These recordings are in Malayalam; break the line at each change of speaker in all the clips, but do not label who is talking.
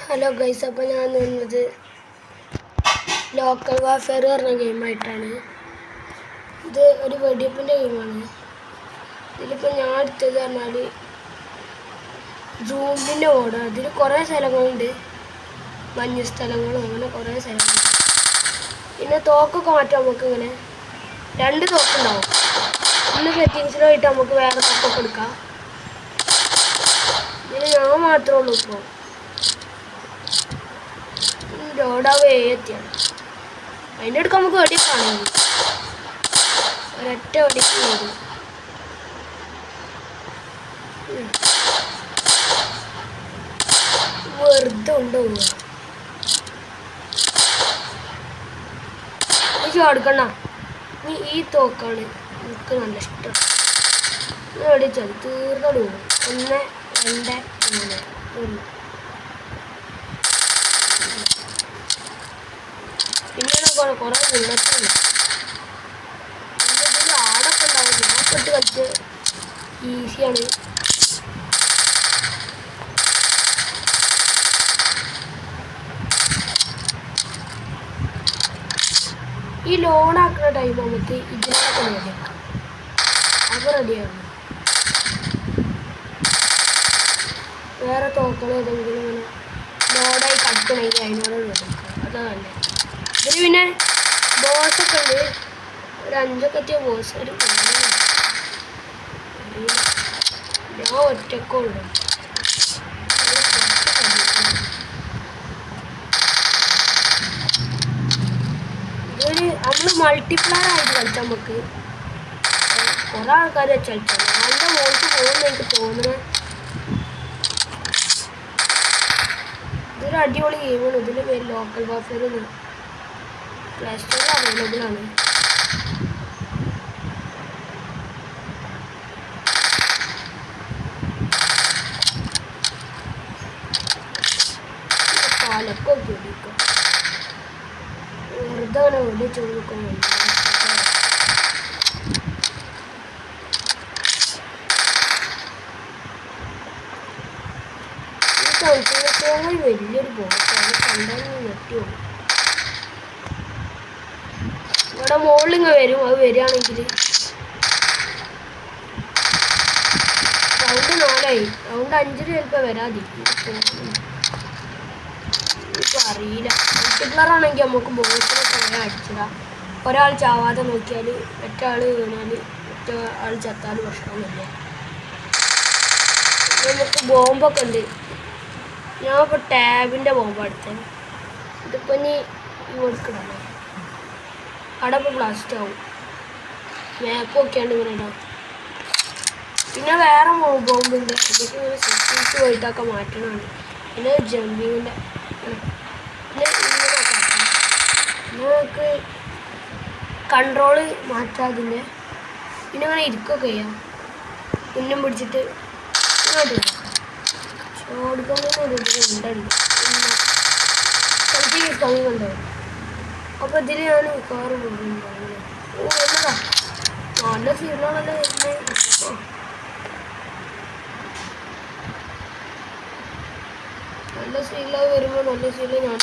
ഹലോ ഗൈസ്, അപ്പോൾ ഞാൻ വന്നത് ലോക്കൽ വാർഫെയർ പറഞ്ഞ ഗെയിമായിട്ടാണ്. ഇത് ഒരു വെടിവെപ്പിൻ്റെ ഗെയിമാണ്. ഇതിലിപ്പോൾ ഞാൻ എടുത്തത് പറഞ്ഞാൽ സൂമ്പിൻ്റെ മോഡ്. അതിൽ കുറേ സ്ഥലങ്ങളുണ്ട്, മഞ്ഞ സ്ഥലങ്ങളും അങ്ങനെ കുറേ സ്ഥലങ്ങളുണ്ട്. പിന്നെ തോക്കൊക്കെ മാറ്റാം. നമുക്ക് ഇങ്ങനെ 2 തോക്കുണ്ടാവും. ഒന്ന് സെറ്റിങ്സിലായിട്ട് നമുക്ക് വേറെ തോക്കൊക്കെ എടുക്കാം. ഇതിൽ ഞാൻ മാത്രമേ ഉള്ളൂ. ഇപ്പോൾ ലോഡാവ് എത്തിയാണ്. അതിൻ്റെ അടുക്ക് നമുക്ക് വെടിക്കാണെങ്കിൽ ഒരൊറ്റ വെടിക്ക് വരും. വെറുതെ ഉണ്ടാവുക അടുക്കണ്ട. ഈ തോക്കാണ് എനിക്ക് നല്ല ഇഷ്ടം. വെടിച്ചാൽ തീർന്നോട് പോകും. 1 2 3 പിന്നെ കുറേ ബുള്ളറ്റുണ്ട്. ഇതിൽ ആടൊക്കെ ഉണ്ടാവും. ഞാൻ പെട്ട് കളിച്ച് ഈസിയാണ്. ഈ ലോൺ ആക്കുന്ന ടൈം നമുക്ക് ഇതിനൊക്കെ റെഡിയാക്കാം. അപ്പോൾ റെഡിയാകും. വേറെ തോക്കൾ ഏതെങ്കിലും ഇങ്ങനെ ലോഡായി കളിക്കണമെങ്കിൽ അതിനോട് റെഡിയാക്കാം. അതാണ് നല്ലത്. ഇതിൽ പിന്നെ ബോസൊക്കെ ഉണ്ട്. ഒരു 5 എത്തിയ ബോസ്. ഞാൻ ഒറ്റക്കുള്ളൂ. നമ്മൾ മൾട്ടിപ്ലെയർ ആയിട്ട് കളിച്ചാൽ നമുക്ക് കുറേ ആൾക്കാർ വെച്ച് കളിച്ചാൽ നല്ല മോൾക്ക് പോകുമെന്ന് എനിക്ക് തോന്നുന്നത്. ഇതൊരു അടിപൊളി ഗെയിമാണ്. ഇതിൻ്റെ പേര് ലോക്കൽ വാർഫെയർ. പ്ലേ സ്റ്റോറിൽ അവൈലബിൾ ആണ്. പാലൊക്കെ വെടിക്കാം. വെറുതെ അങ്ങനെ വെടിച്ച് കൊടുക്കുന്നുണ്ട്. ഈ വലിയൊരു ബോസാണ്. കണ്ടാൽ ഞെട്ടി പോകും. ഇവിടെ മുകളിലിങ്ങ് വരും. അത് വരികയാണെങ്കിൽ റൗണ്ട് 4 റൗണ്ട് 5 ചിലപ്പോൾ വരാതിരിക്കും. ഇപ്പോൾ അറിയില്ല. മൾട്ടിപ്ലെയർ ആണെങ്കിൽ നമുക്ക് ബോസിനെ കുറേ അടിച്ചിടാം. ഒരാൾ ചാവാതെ നോക്കിയാൽ മറ്റേ ആൾ വീണാൽ മറ്റേ ആൾ ചത്താൽ പ്രശ്നമൊന്നുമില്ല. നമുക്ക് ബോംബൊക്കെ ഉണ്ട്. ഞാൻ ഇപ്പോൾ ടാബിൻ്റെ ബോംബ് എടുത്തത്. ഇതിപ്പോൾ ഇനി കൊടുക്കണം. അവിടെ ഇപ്പോൾ ബ്ലാസ്റ്റ് ആവും. മാപ്പ് ഒക്കെയാണ്ട് ഇങ്ങനെ ഇടാം. പിന്നെ വേറെ ബോംബുണ്ട്. ഇതൊക്കെ ഇങ്ങനെ സെറ്റിങ്സ് പോയിട്ടൊക്കെ മാറ്റണമാണ്. പിന്നെ ജമ്പിങ്ങിൻ്റെ പിന്നെ ഇങ്ങനെ നമുക്ക് കൺട്രോള് മാറ്റാം അതിൻ്റെ. പിന്നെ അങ്ങനെ ഇരിക്കുകയൊക്കെ ചെയ്യാം. ഉന്നം പിടിച്ചിട്ട് ഇങ്ങോട്ട് കൊടുക്കാം. ഉണ്ടല്ലോ കളിച്ച് കമ്മി കൊണ്ടുപോകും. അപ്പോൾ ഇതിൽ ഞാൻ കാറ് പോകുന്നുണ്ടാവും. ഓ എന്നതാ നല്ല സീനാണല്ലോ വരുന്നത്. നല്ല സീലായി വരുമ്പോൾ നല്ല സീല ഞാൻ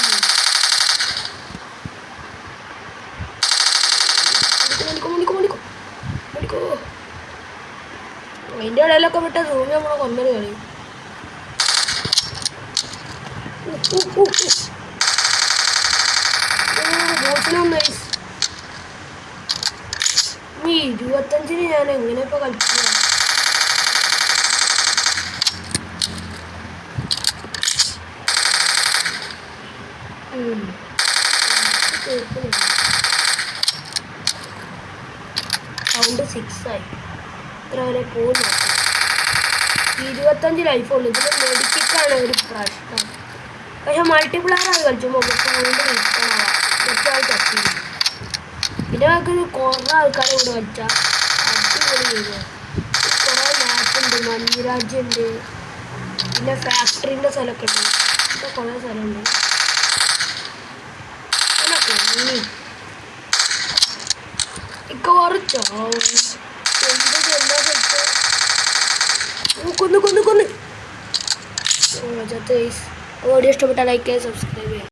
അതിൻ്റെ ഇടയിലൊക്കെ വിട്ട സൂമി നമ്മളെ കൊന്നൊരു കളി. ഈ 25-ന് ഞാൻ എങ്ങനെ ഇപ്പോൾ കളിക്കുക? റൗണ്ട് 6 ആയി. ഇത്ര വരെ പോകുന്നു. 25 ലൈഫുള്ളൂ. ഇതിൽ മെഡിക്കിറ്റാണ് ഒരു പ്രശ്നം. പക്ഷെ മൾട്ടിപ്ലെയർ ആയി കളിച്ചുമ്പോൾ നമുക്ക് വീണ്ടും ഇഷ്ടമാവാം. മറ്റേ തട്ടി. പിന്നെ നമുക്ക് കുറേ ആൾക്കാരെ കൂടെ കളിച്ചാൽ അടിപൊളി ചെയ്യുക. കുറേ മാപ്പുണ്ട്. മഞ്ഞരാജ്യമുണ്ട്. പിന്നെ ഫാക്ടറിൻ്റെ സ്ഥലമൊക്കെ ഉണ്ട്. ഇപ്പം കുറേ സ്ഥലമുണ്ട്. ഇക്ക കുറച്ചോ എന്ത് എന്താ സ്ഥലത്ത് കൊന്ന് ചത്ത്. വീഡിയോ ഇഷ്ടപ്പെട്ടാൽ ലൈക്ക് ചെയ്യുക, സബ്സ്ക്രൈബ് ചെയ്യുക.